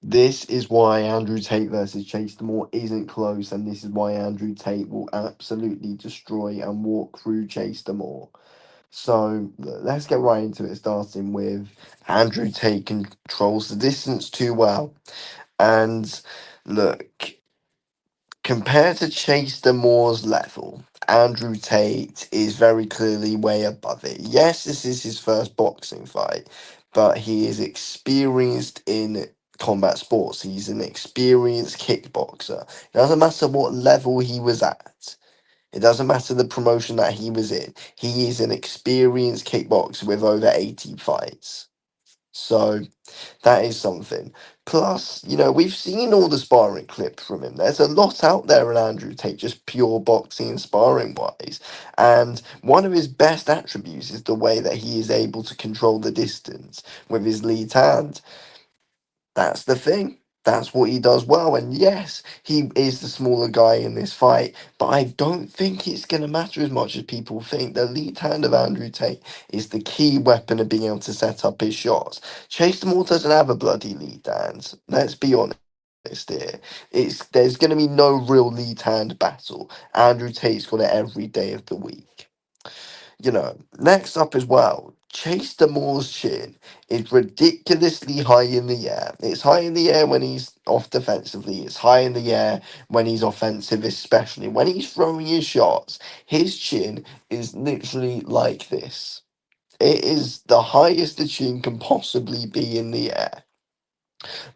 This is why Andrew Tate versus Chase DeMoor isn't close, and this is why Andrew Tate will absolutely destroy and walk through Chase DeMoor. So let's get right into it, starting with Andrew Tate controls the distance too well. And look, compared to Chase DeMoor's level, Andrew Tate is very clearly way above it. Yes, this is his first boxing fight, but he is experienced in combat sports. He's an experienced kickboxer. It doesn't matter what level he was at. It doesn't matter the promotion that he was in. He is an experienced kickboxer with over 80 fights. So that is something. Plus, we've seen all the sparring clips from him. There's a lot out there in Andrew Tate, just pure boxing and sparring wise. And one of his best attributes is the way that he is able to control the distance with his lead hand. That's the thing. That's what he does well. And yes, he is the smaller guy in this fight, but I don't think it's going to matter as much as people think. The lead hand of Andrew Tate is the key weapon of being able to set up his shots. Chase Moore doesn't have a bloody lead hand. Let's be honest here. There's going to be no real lead hand battle. Andrew Tate's got it every day of the week. Next up as well, Chase Moore's chin is ridiculously high in the air. It's high in the air when he's off defensively. It's high in the air when he's offensive, especially when he's throwing his shots. His chin is literally like this. It is the highest the chin can possibly be in the air.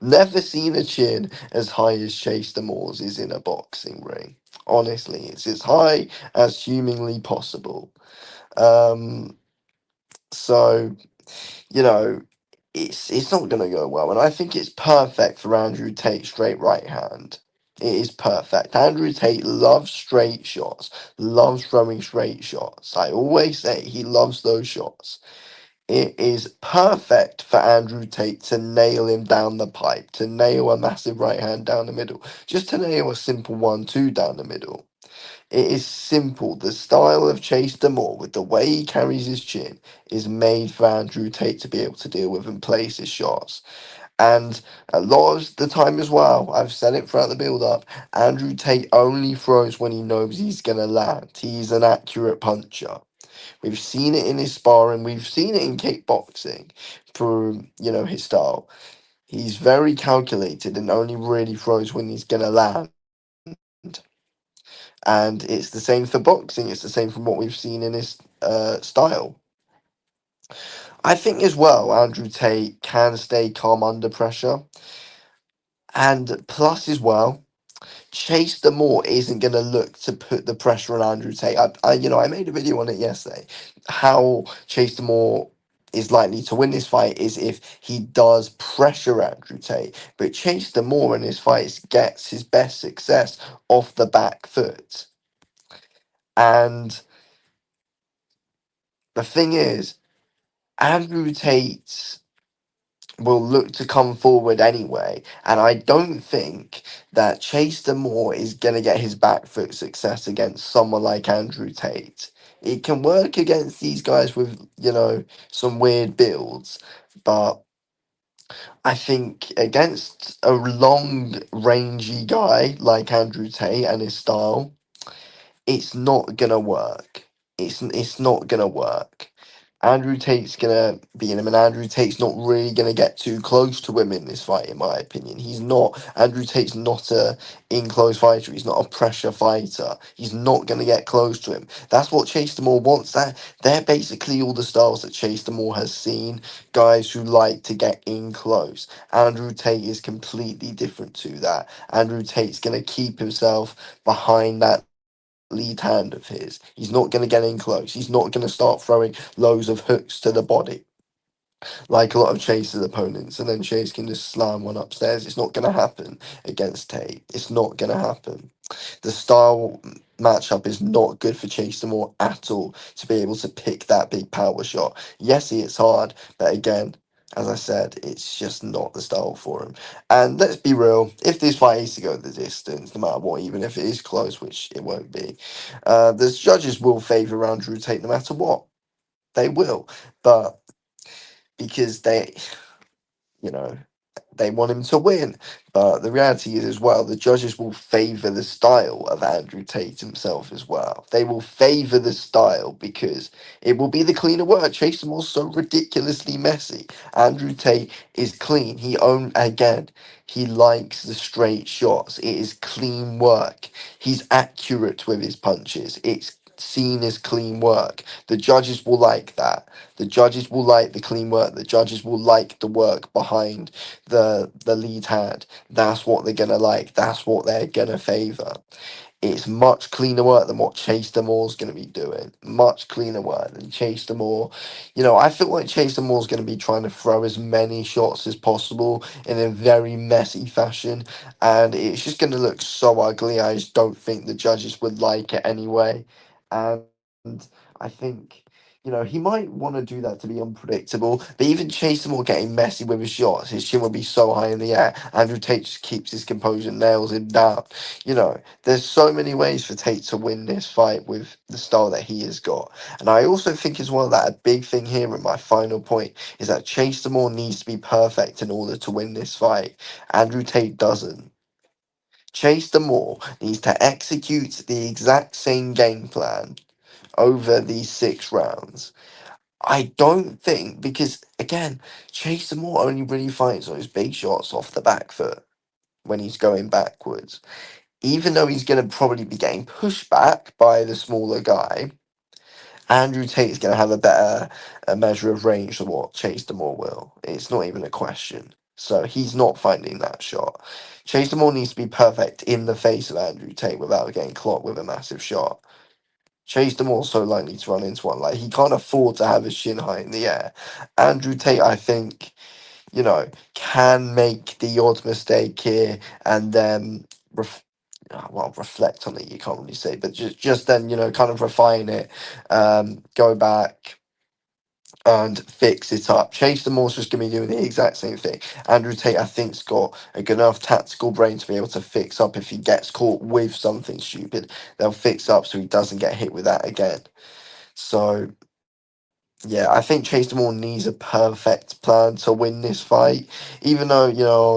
Never seen a chin as high as Chase Moore's is in a boxing ring. Honestly, it's as high as humanly possible. Um, so you know, it's not gonna go well, and I think it's perfect for Andrew Tate's straight right hand. It is perfect. Andrew Tate loves straight shots, loves throwing straight shots. I always say he loves those shots. It is perfect for Andrew Tate to nail him down the pipe, to nail a massive right hand down the middle, just to nail a simple 1-2 down the middle. It is simple. The style of Chase DeMoor, with the way he carries his chin, is made for Andrew Tate to be able to deal with and place his shots. And a lot of the time as well, I've said it throughout the build up, Andrew Tate only throws when he knows he's going to land. He's an accurate puncher. We've seen it in his sparring, we've seen it in kickboxing through, his style. He's very calculated and only really throws when he's going to land. And it's the same for boxing. It's the same from what we've seen in his style. I think as well, Andrew Tate can stay calm under pressure, and plus as well, Chase the Moore isn't going to look to put the pressure on Andrew Tate. I made a video on it yesterday. How Chase the Moore is likely to win this fight is if he does pressure Andrew Tate, but Chase the Moore in his fights gets his best success off the back foot. And the thing is, Andrew Tate will look to come forward anyway, and I don't think that Chase Moore is going to get his back foot success against someone like Andrew Tate. It can work against these guys with, some weird builds, but I think against a long, rangy guy like Andrew Tate and his style, it's not gonna work. It's not gonna work. Andrew Tate's gonna beat him, and Andrew Tate's not really gonna get too close to him in this fight, in my opinion. He's not. Andrew Tate's not a in close fighter. He's not a pressure fighter. He's not gonna get close to him. That's what Chase Moore wants. They're basically all the styles that Chase Moore has seen. Guys who like to get in close. Andrew Tate is completely different to that. Andrew Tate's gonna keep himself behind that lead hand of his. He's not going to get in close. He's not going to start throwing loads of hooks to the body like a lot of Chase's opponents, and then Chase can just slam one upstairs. It's not going to happen against Tate. It's not going to happen. The style matchup is not good for Chase Moore at all to be able to pick that big power shot. Yes, it's hard, but again, as I said, it's just not the style for him. And let's be real, if this fight is to go the distance, no matter what, even if it is close, which it won't be, the judges will favour Andrew Tate no matter what. They will. But because they, you know, they want him to win. But the reality is, as well, the judges will favour the style of Andrew Tate himself as well. They will favour the style because it will be the cleaner work. Chase Moore's so ridiculously messy. Andrew Tate is clean. He likes the straight shots. It is clean work. He's accurate with his punches. It's seen as clean work. The judges will like that. The judges will like the clean work. The judges will like the work behind the lead hand. That's what they're gonna like. That's what they're gonna favour. It's much cleaner work than what Chase DeMoor's going to be doing. Much cleaner work than Chase DeMoor. You know, I feel like Chase DeMoor's going to be trying to throw as many shots as possible in a very messy fashion, and it's just going to look so ugly. I just don't think the judges would like it anyway. And I think, he might want to do that to be unpredictable, but even Chase DeMoor getting messy with his shots, his chin will be so high in the air. Andrew Tate just keeps his composure, nails him down. There's so many ways for Tate to win this fight with the style that he has got. And I also think as well that a big thing here, and my final point, is that Chase DeMoor needs to be perfect in order to win this fight. Andrew Tate doesn't. Chase DeMoor needs to execute the exact same game plan over these 6 rounds. I don't think, because again, Chase DeMoor only really fights those big shots off the back foot when he's going backwards. Even though he's going to probably be getting pushed back by the smaller guy, Andrew Tate is going to have a measure of range than what Chase DeMoor will. It's not even a question. So he's not finding that shot. Chase DeMoor needs to be perfect in the face of Andrew Tate without getting clocked with a massive shot. Chase DeMoor's so likely to run into one. Like, he can't afford to have his shin high in the air. Andrew Tate, I think, can make the odd mistake here and then reflect on it. You can't really say, but just then, kind of refine it, go back and fix it up. Chase DeMoor's just going to be doing the exact same thing. Andrew Tate, I think's got a good enough tactical brain to be able to fix up if he gets caught with something stupid. They'll fix up so he doesn't get hit with that again. So yeah, I think Chase DeMoor needs a perfect plan to win this fight. Even though,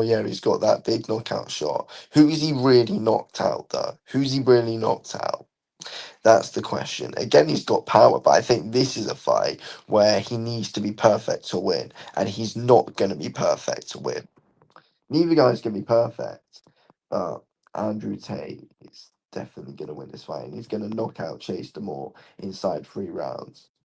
yeah, he's got that big knockout shot. Who is he really knocked out, though? Who's he really knocked out? That's the question. Again, he's got power, but I think this is a fight where he needs to be perfect to win, and he's not going to be perfect to win. Neither guy's going to be perfect, but Andrew Tate is definitely going to win this fight, and he's going to knock out Chase DeMoor inside 3 rounds.